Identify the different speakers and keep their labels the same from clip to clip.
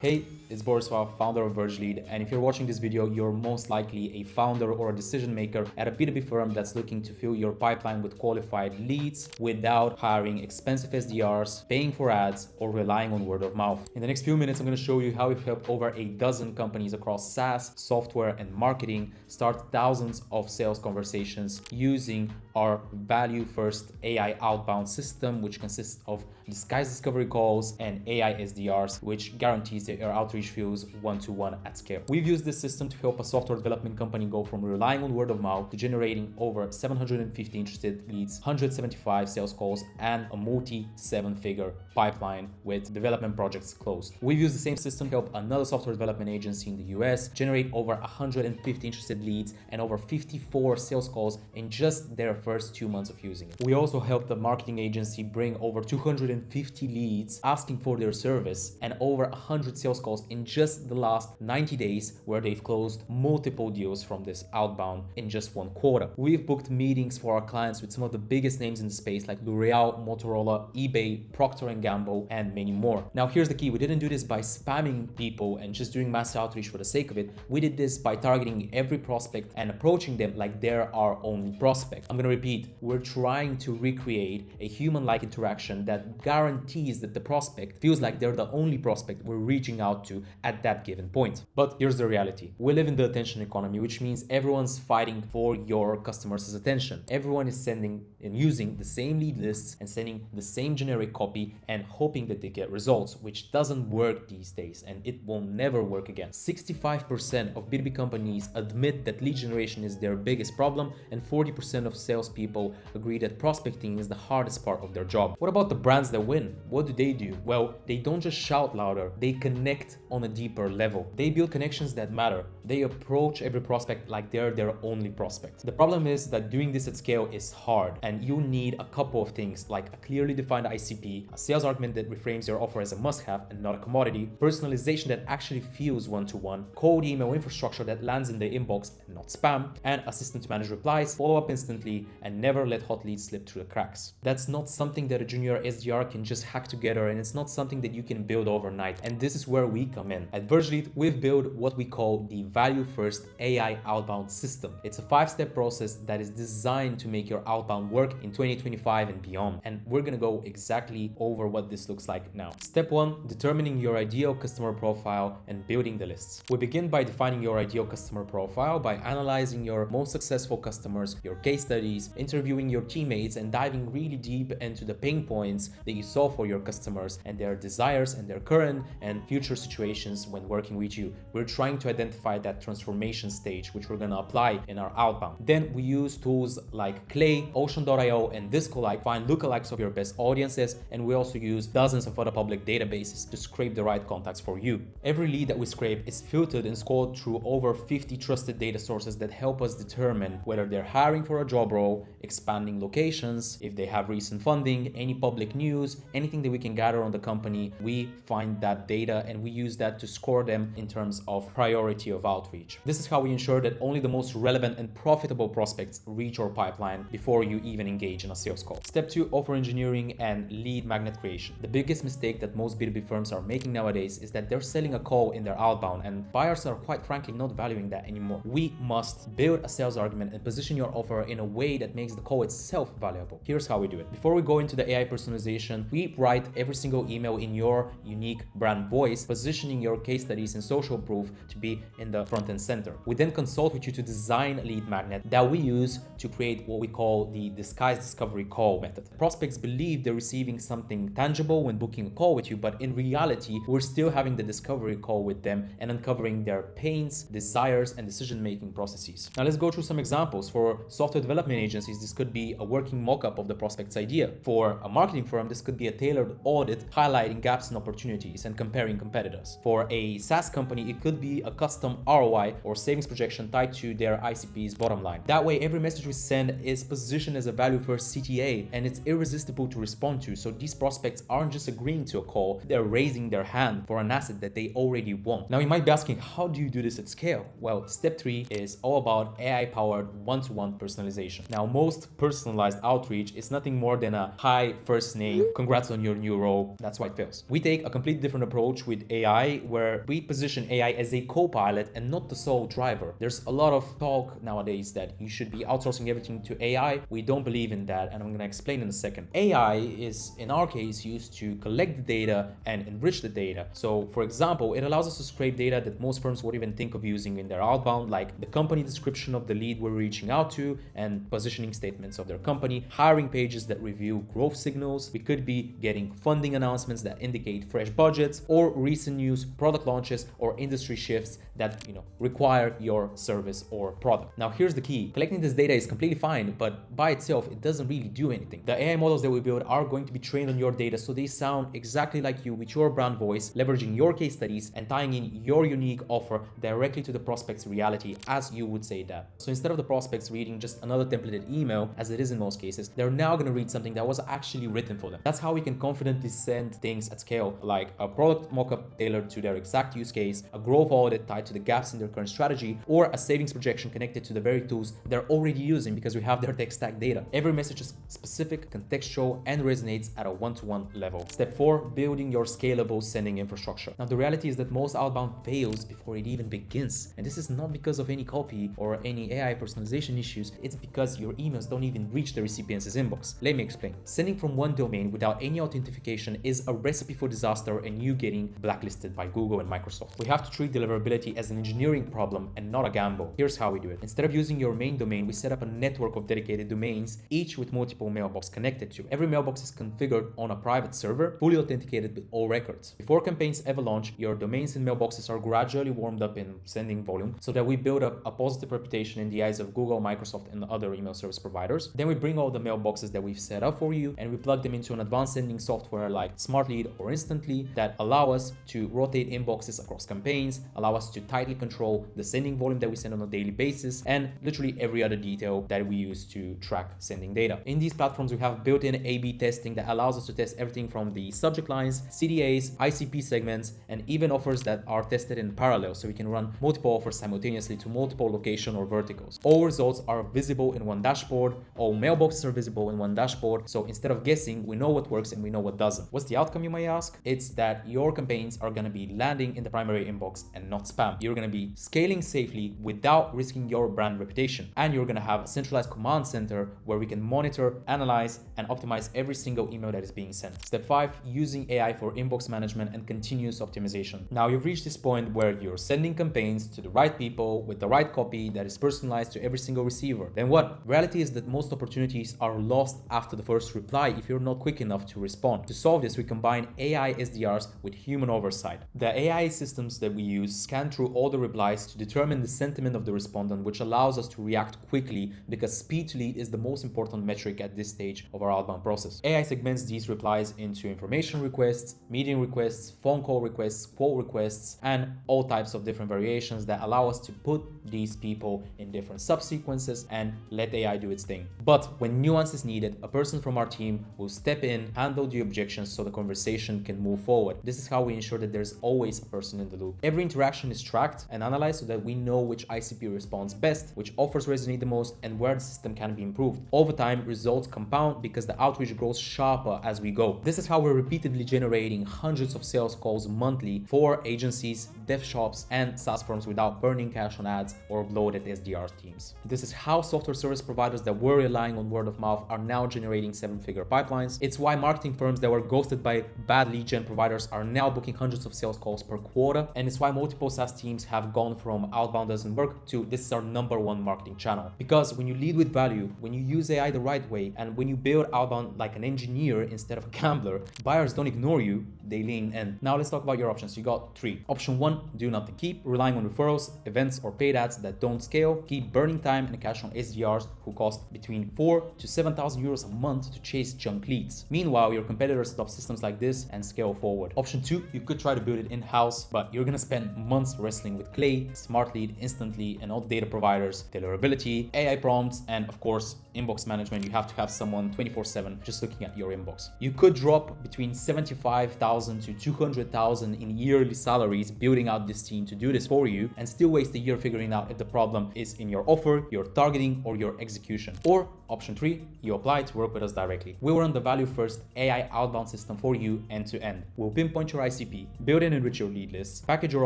Speaker 1: Hey, it's Borislav, founder of VergeLead, and if you're watching this video, you're most likely a founder or a decision maker at a B2B firm that's looking to fill your pipeline with qualified leads without hiring expensive SDRs, paying for ads, or relying on word of mouth. In the next few minutes, I'm going to show you how we've helped over a dozen companies across SaaS, software, and marketing start thousands of sales conversations using our value first AI outbound system, which consists of disguised discovery calls and AI SDRs, which guarantees that your outreach feels one-to-one at scale. We've used this system to help a software development company go from relying on word of mouth to generating over 750 interested leads, 175 sales calls, and a multi-seven-figure pipeline with development projects closed. We've used the same system to help another software development agency in the US generate over 150 interested leads and over 54 sales calls in just their first 2 months of using it. We also helped the marketing agency bring over 250 leads asking for their service and over 100 sales calls in just the last 90 days, where they've closed multiple deals from this outbound in just one quarter. We've booked meetings for our clients with some of the biggest names in the space like L'Oreal, Motorola, eBay, Procter & Gamble, and many more. Now here's the key. We didn't do this by spamming people and just doing mass outreach for the sake of it. We did this by targeting every prospect and approaching them like they're our only prospect. I'm gonna repeat, we're trying to recreate a human-like interaction that guarantees that the prospect feels like they're the only prospect we're reaching out to at that given point. But here's the reality. We live in the attention economy, which means everyone's fighting for your customers' attention. Everyone is sending and using the same lead lists and sending the same generic copy and hoping that they get results, which doesn't work these days, and it will never work again. 65% of B2B companies admit that lead generation is their biggest problem, and 40% of salespeople agree that prospecting is the hardest part of their job. What about the brands that win? What do? Well, they don't just shout louder, they connect on a deeper level. They build connections that matter. They approach every prospect like they're their only prospect. The problem is that doing this at scale is hard, and you need a couple of things like a clearly defined ICP, a sales argument that reframes your offer as a must-have and not a commodity, personalization that actually feels one-to-one, cold email infrastructure that lands in the inbox and not spam, and a system to manage replies, follow up instantly, and never let hot leads slip through the cracks. That's not something that a junior SDR can just hack together, and it's not something that you can build overnight. And this is where we come in. At VergeLead, we've built what we call the Value First AI Outbound System. It's a 5-step process that is designed to make your outbound work in 2025 and beyond. And we're gonna go exactly over what this looks like now. Step 1, determining your ideal customer profile and building the lists. We begin by defining your ideal customer profile by analyzing your most successful customers, your case studies, interviewing your teammates, and diving really deep into the pain points that you solve for your customers and their desires and their current and future situations when working with you. We're trying to identify that transformation stage, which we're going to apply in our outbound. Then we use tools like Clay, Ocean.io, and Discolike, find lookalikes of your best audiences, and we also use dozens of other public databases to scrape the right contacts for you. Every lead that we scrape is filtered and scored through over 50 trusted data sources that help us determine whether they're hiring for a job role, expanding locations, if they have recent funding, any public news, anything that we can gather on the company. We find that data and we use that to score them in terms of priority of outreach. This is how we ensure that only the most relevant and profitable prospects reach our pipeline before you even engage in a sales call. Step 2, offer engineering and lead magnet creation. The biggest mistake that most B2B firms are making nowadays is that they're selling a call in their outbound, and buyers are quite frankly not valuing that anymore. We must build a sales argument and position your offer in a way that makes the call itself valuable. Here's how we do it. Before we go into the AI personalization, we write every single email in your unique brand voice, positioning your case studies and social proof to be in the front and center. We then consult with you to design a lead magnet that we use to create what we call the disguised discovery call method. Prospects believe they're receiving something tangible when booking a call with you, but in reality, we're still having the discovery call with them and uncovering their pains, desires, and decision-making processes. Now let's go through some examples. For software development agencies, this could be a working mock-up of the prospect's idea. For a marketing firm, this could be a tailored audit highlighting gaps and opportunities and comparing competitors. For a SaaS company, it could be a custom ROI or savings projection tied to their ICP's bottom line. That way, every message we send is positioned as a value first CTA, and it's irresistible to respond to. So these prospects aren't just agreeing to a call, they're raising their hand for an asset that they already want. Now you might be asking, how do you do this at scale? Well, step 3 is all about AI-powered one-to-one personalization. Now, most personalized outreach is nothing more than a hi, first name, congrats on your new role. That's why it fails. We take a completely different approach with AI AI, where we position AI as a co-pilot and not the sole driver. There's a lot of talk nowadays that you should be outsourcing everything to AI. We don't believe in that, and I'm going to explain in a second. AI is, in our case, used to collect the data and enrich the data. So, for example, it allows us to scrape data that most firms would even think of using in their outbound, like the company description of the lead we're reaching out to and positioning statements of their company, hiring pages that review growth signals. We could be getting funding announcements that indicate fresh budgets, or recent news, product launches, or industry shifts that require your service or product. Now, here's the key. Collecting this data is completely fine, but by itself, it doesn't really do anything. The AI models that we build are going to be trained on your data, so they sound exactly like you with your brand voice, leveraging your case studies and tying in your unique offer directly to the prospect's reality, as you would say that. So instead of the prospects reading just another templated email, as it is in most cases, they're now going to read something that was actually written for them. That's how we can confidently send things at scale, like a product mockup tailored to their exact use case, a growth audit tied to the gaps in their current strategy, or a savings projection connected to the very tools they're already using because we have their tech stack data. Every message is specific, contextual, and resonates at a one-to-one level. Step 4, building your scalable sending infrastructure. Now, the reality is that most outbound fails before it even begins. And this is not because of any copy or any AI personalization issues. It's because your emails don't even reach the recipient's inbox. Let me explain. Sending from one domain without any authentication is a recipe for disaster and you getting blacklisted by Google and Microsoft. We have to treat deliverability as an engineering problem and not a gamble. Here's how we do it. Instead of using your main domain, we set up a network of dedicated domains, each with multiple mailboxes connected to. Every mailbox is configured on a private server, fully authenticated with all records. Before campaigns ever launch, your domains and mailboxes are gradually warmed up in sending volume so that we build up a positive reputation in the eyes of Google, Microsoft, and other email service providers. Then we bring all the mailboxes that we've set up for you and we plug them into an advanced sending software like SmartLead or Instantly that allow us to rotate inboxes across campaigns, allow us to tightly control the sending volume that we send on a daily basis, and literally every other detail that we use to track sending data. In these platforms, we have built-in A/B testing that allows us to test everything from the subject lines, CDAs, ICP segments, and even offers that are tested in parallel, so we can run multiple offers simultaneously to multiple location or verticals. All results are visible in one dashboard. All mailboxes are visible in one dashboard. So instead of guessing, we know what works and we know what doesn't. What's the outcome, you may ask? It's that your campaigns are going to be landing in the primary inbox and not spam. You're going to be scaling safely without risking your brand reputation. And you're going to have a centralized command center where we can monitor, analyze, and optimize every single email that is being sent. Step 5, using AI for inbox management and continuous optimization. Now you've reached this point where you're sending campaigns to the right people with the right copy that is personalized to every single receiver. Then what? Reality is that most opportunities are lost after the first reply if you're not quick enough to respond. To solve this, we combine AI SDRs with human oversight. The AI systems that we use scan through all the replies to determine the sentiment of the respondent, which allows us to react quickly because speed to lead is the most important metric at this stage of our outbound process. AI segments these replies into information requests, meeting requests, phone call requests, quote requests, and all types of different variations that allow us to put these people in different subsequences and let AI do its thing. But when nuance is needed, a person from our team will step in, handle the objections so the conversation can move forward. This is how we ensure that there's always a person in the loop. Every interaction is tracked and analyzed so that we know which ICP responds best, which offers resonate the most, and where the system can be improved. Over time, results compound because the outreach grows sharper as we go. This is how we're repeatedly generating hundreds of sales calls monthly for agencies, dev shops, and SaaS firms without burning cash on ads or bloated SDR teams. This is how software service providers that were relying on word of mouth are now generating 7-figure pipelines. It's why marketing firms that were ghosted by bad lead gen providers are now booking hundreds of sales calls per quarter. And it's why multiple SaaS teams have gone from outbound doesn't work to this is our #1 marketing channel. Because when you lead with value, when you use AI the right way, and when you build outbound like an engineer instead of a gambler, buyers don't ignore you, they lean in. Now let's talk about your options. You got 3. Option 1, do nothing. Keep relying on referrals, events, or paid ads that don't scale. Keep burning time and cash on SDRs who cost between 4,000 to 7,000 euros a month to chase junk leads. Meanwhile, your competitors adopt systems like this and scale forward. Option 2, you could try to build it in-house, but you're gonna spend months wrestling with Clay, SmartLead, Instantly, and all data providers, deliverability, AI prompts, and of course, inbox management, you have to have someone 24/7 just looking at your inbox. You could drop between 75,000 to 200,000 in yearly salaries building out this team to do this for you and still waste a year figuring out if the problem is in your offer, your targeting, or your execution. Or option 3, you apply to work with us directly. We will run the value first AI outbound system for you end to end. We'll pinpoint your ICP, build and enrich your lead list, package your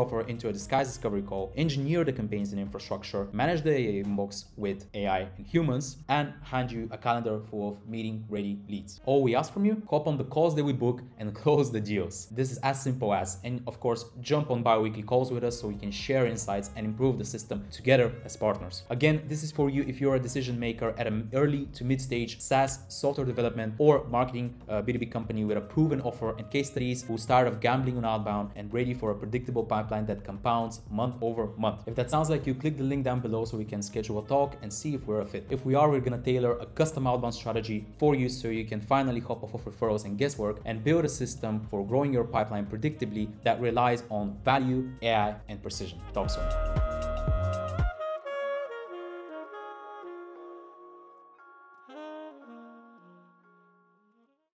Speaker 1: offer into a disguised discovery call, engineer the campaigns and infrastructure, manage the AI inbox with AI and humans, and hand you a calendar full of meeting ready leads. All we ask from you, hop on the calls that we book and close the deals. This is as simple as, and of course, jump on bi-weekly calls with us so we can share insights and improve the system together as partners. Again, this is for you if you're a decision maker at an early to mid-stage SaaS, software development, or marketing B2B company with a proven offer and case studies who's tired of gambling on outbound and ready for a predictable pipeline that compounds month over month. If that sounds like you, click the link down below so we can schedule a talk and see if we're a fit. If we are, we're gonna tailor a custom outbound strategy for you so you can finally hop off of referrals and guesswork and build a system for growing your pipeline predictably that relies on value, AI, and precision. Talk soon.